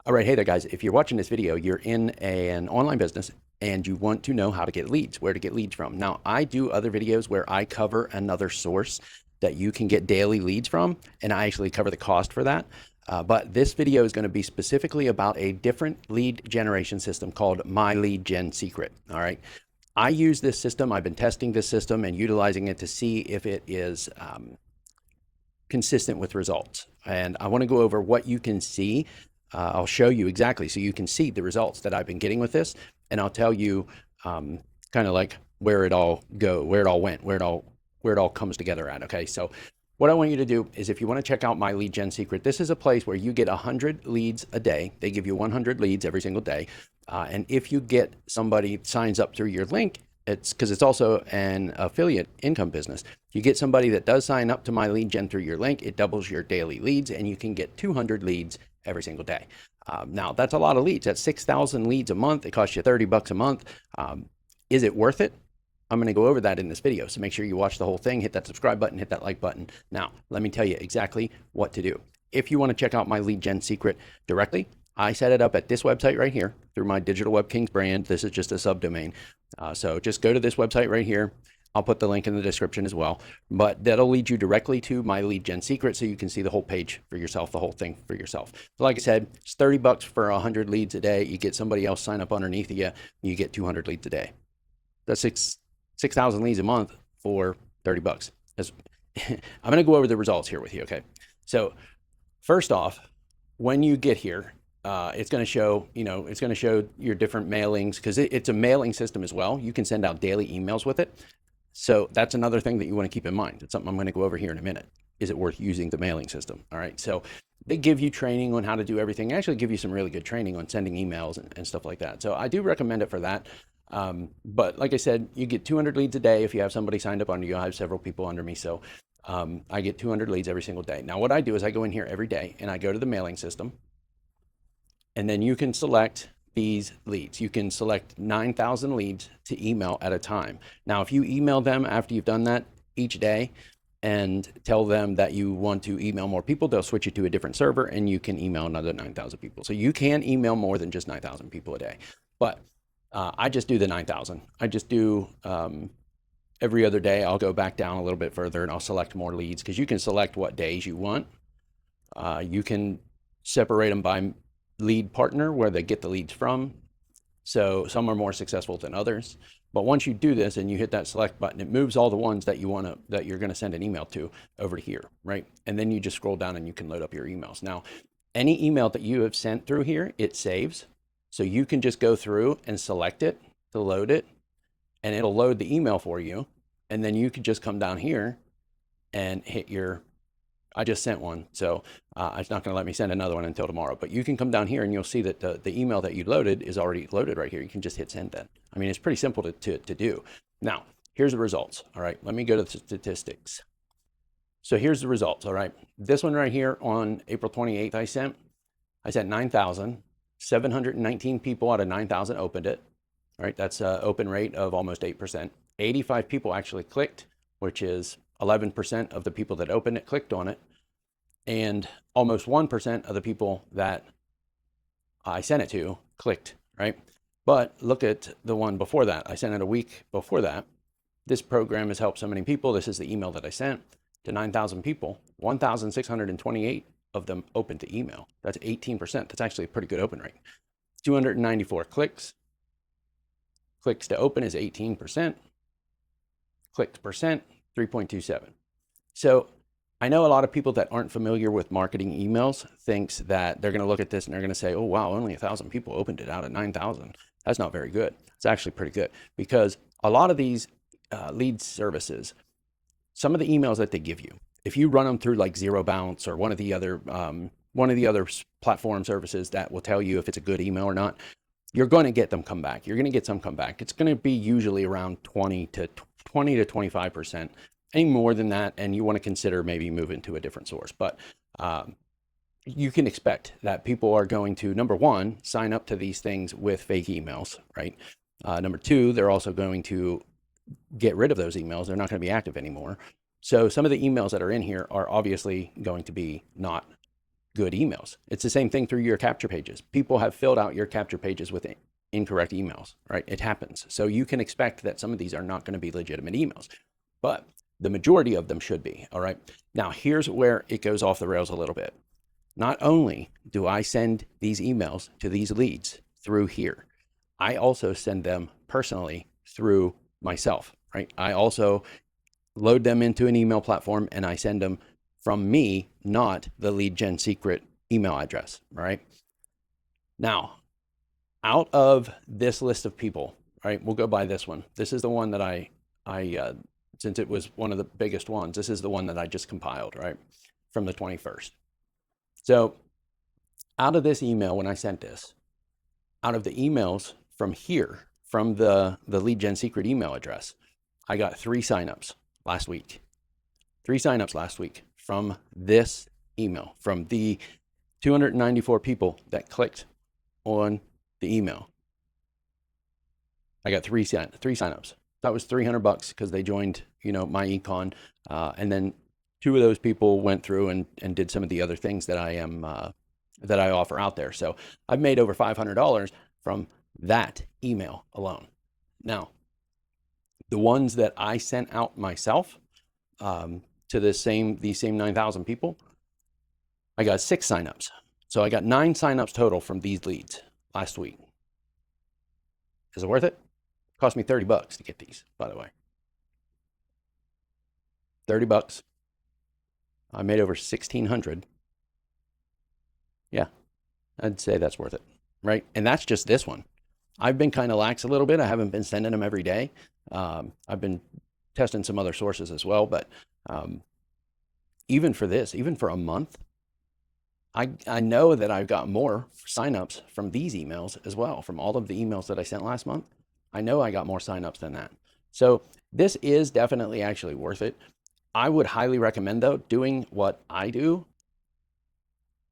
All right, hey there, guys. If you're watching this video, you're in an online business and you want to know how to get leads, where to get leads from. Now, I do other videos where I cover another source that you can get daily leads from, and I actually cover the cost for that. But this video is going to be specifically about a different lead generation system called My Lead Gen Secret. All right. I use this system. I've been testing this system and utilizing it to see if it is consistent with results. And I want to go over what you can see. I'll show you exactly so you can see the results that I've been getting with this, and I'll tell you kind of like where it all went, where it all comes together at. Okay, so what I want you to do is, if you want to check out My Lead Gen Secret, this is a place where you get 100 leads a day. They give you 100 leads every single day, and if you get somebody signs up through your link, it's because it's also an affiliate income business. You get somebody that does sign up to My Lead Gen through your link, it doubles your daily leads, and you can get 200 leads every single day. Now, that's a lot of leads. That's 6,000 leads a month. It costs you 30 bucks a month. Is it worth it? I'm going to go over that in this video. So make sure you watch the whole thing, hit that subscribe button, hit that like button. Now, let me tell you exactly what to do. If you want to check out My Lead Gen Secret directly, I set it up at this website right here through my Digital Web Kings brand. This is just a subdomain. So just go to this website right here. I'll put the link in the description as well, but that'll lead you directly to My Lead Gen Secret, so you can see the whole page for yourself, the whole thing for yourself. So like I said, it's 30 bucks for 100 leads a day. You get somebody else sign up underneath you get 200 leads a day. That's 6,000 leads a month for 30 bucks. I'm going to go over the results here with you. Okay. So first off, when you get here, it's going to show, it's going to show your different mailings, because it's a mailing system as well. You can send out daily emails with it. So that's another thing that you want to keep in mind. It's something I'm going to go over here in a minute. Is it worth using the mailing system? All right. So they give you training on how to do everything. They actually give you some really good training on sending emails and stuff like that. So I do recommend it for that. But like I said, you get 200 leads a day. If you have somebody signed up under you, I have several people under me. So I get 200 leads every single day. Now, what I do is I go in here every day and I go to the mailing system, and then you can select these leads. You can select 9,000 leads to email at a time. Now, if you email them after you've done that each day and tell them that you want to email more people, they'll switch you to a different server and you can email another 9,000 people. So you can email more than just 9,000 people a day. But I just do the 9,000. I just do every other day. I'll go back down a little bit further and I'll select more leads, because you can select what days you want. You can separate them by lead partner, where they get the leads from. So some are more successful than others. But once you do this and you hit that select button, it moves all the ones that you're going to send an email to over to here, right? And then you just scroll down and you can load up your emails. Now, any email that you have sent through here, it saves. So you can just go through and select it to load it, and it'll load the email for you. And then you can just come down here and hit I just sent one, so it's not going to let me send another one until tomorrow. But you can come down here and you'll see that the email that you loaded is already loaded right here. You can just hit send then. I mean, it's pretty simple to do. Now, here's the results. All right, let me go to the statistics. So here's the results. All right, this one right here on April 28th, I sent 9,719 people out of 9,000 opened it. All right, that's an open rate of almost 8%. 85 people actually clicked, which is 11% of the people that opened it clicked on it, and almost 1% of the people that I sent it to clicked, right? But look at the one before that. I sent it a week before that. This program has helped so many people. This is the email that I sent to 9,000 people. 1,628 of them opened the email. That's 18%. That's actually a pretty good open rate. 294 clicks. Clicks to open is 18%. Clicked percent, 3.27. So I know a lot of people that aren't familiar with marketing emails thinks that they're going to look at this and they're going to say, oh, wow, only 1,000 people opened it out of 9,000. That's not very good. It's actually pretty good, because a lot of these lead services, some of the emails that they give you, if you run them through like Zero Bounce or one of the other platform services that will tell you if it's a good email or not, you're going to get them come back. You're going to get some come back. It's going to be usually around 20 to 25%. Any more than that, and you want to consider maybe moving to a different source. But you can expect that people are going to, number one, sign up to these things with fake emails, right? Number two, they're also going to get rid of those emails. They're not going to be active anymore. So some of the emails that are in here are obviously going to be not good emails. It's the same thing through your capture pages. People have filled out your capture pages with incorrect emails, right? It happens. So you can expect that some of these are not going to be legitimate emails, but the majority of them should be, all right? Now, here's where it goes off the rails a little bit. Not only do I send these emails to these leads through here, I also send them personally through myself, right? I also load them into an email platform and I send them from me, not the Lead Gen Secret email address, right? Now, out of this list of people, right, we'll go by this one. This is the one that I since it was one of the biggest ones, this is the one that I just compiled, right, from the 21st. So out of this email, when I sent this, out of the emails from here, from the Lead Gen Secret email address, I got 3 signups last week. 3 signups last week from this email, from the 294 people that on the email. I got 3 signups. That was $300 because they joined, my econ, and then 2 of those people went through and did some of the other things that I offer out there. So I've made over $500 from that email alone. Now, the ones that I sent out myself to these same 9,000 people, I got 6 signups. So I got 9 signups total from these leads last week. Is it worth it? Cost me $30 to get these, by the way. $30. I made over 1,600. Yeah, I'd say that's worth it, right? And that's just this one. I've been kind of lax a little bit. I haven't been sending them every day. I've been testing some other sources as well, but even for this, even for a month, I know that I've got more signups from these emails as well, from all of the emails that I sent last month. I know I got more signups than that. So this is definitely actually worth it. I would highly recommend, though, doing what I do.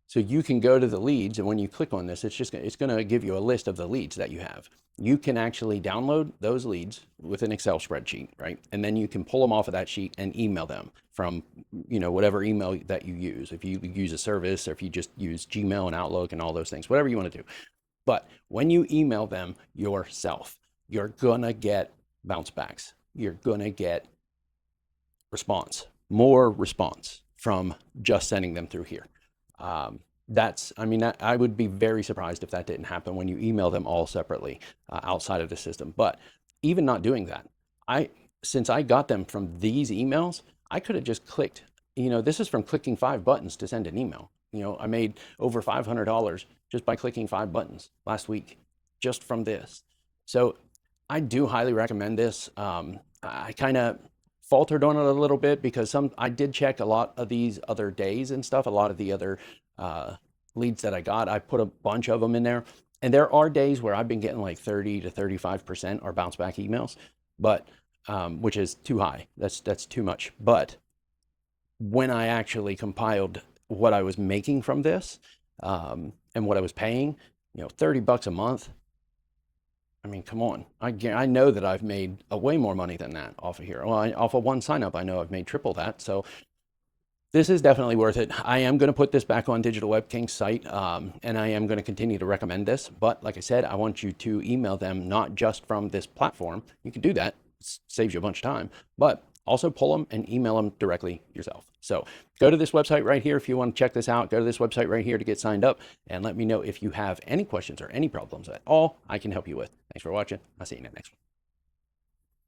So you can go to the leads, and when you click on this, it's going to give you a list of the leads that you have. You can actually download those leads with an Excel spreadsheet, right? And then you can pull them off of that sheet and email them from, whatever email that you use. If you use a service, or if you just use Gmail and Outlook and all those things, whatever you want to do. But when you email them yourself, you're gonna get bounce backs. You're gonna get more response from just sending them through here. I would be very surprised if that didn't happen when you email them all separately outside of the system. But even not doing that, since I got them from these emails, I could have just clicked, this is from clicking 5 buttons to send an email. I made over $500 just by clicking 5 buttons last week, just from this. So I do highly recommend this. I kind of faltered on it a little bit because I did check a lot of these other days and stuff, a lot of the other leads that I got. I put a bunch of them in there, and there are days where I've been getting like 30 to 35% are bounce back emails, but which is too high. That's too much. But when I actually compiled what I was making from this and what I was paying, $30 a month. I mean, come on. I know that I've made way more money than that off of here. Well, off of one sign up, I know I've made triple that. So this is definitely worth it. I am going to put this back on Digital Web King's site, and I am going to continue to recommend this. But like I said, I want you to email them not just from this platform. You can do that. It saves you a bunch of time. But also pull them and email them directly yourself. So go to this website right here if you want to check this out. Go to this website right here to get signed up, and let me know if you have any questions or any problems at all I can help you with. Thanks for watching. I'll see you in the next one.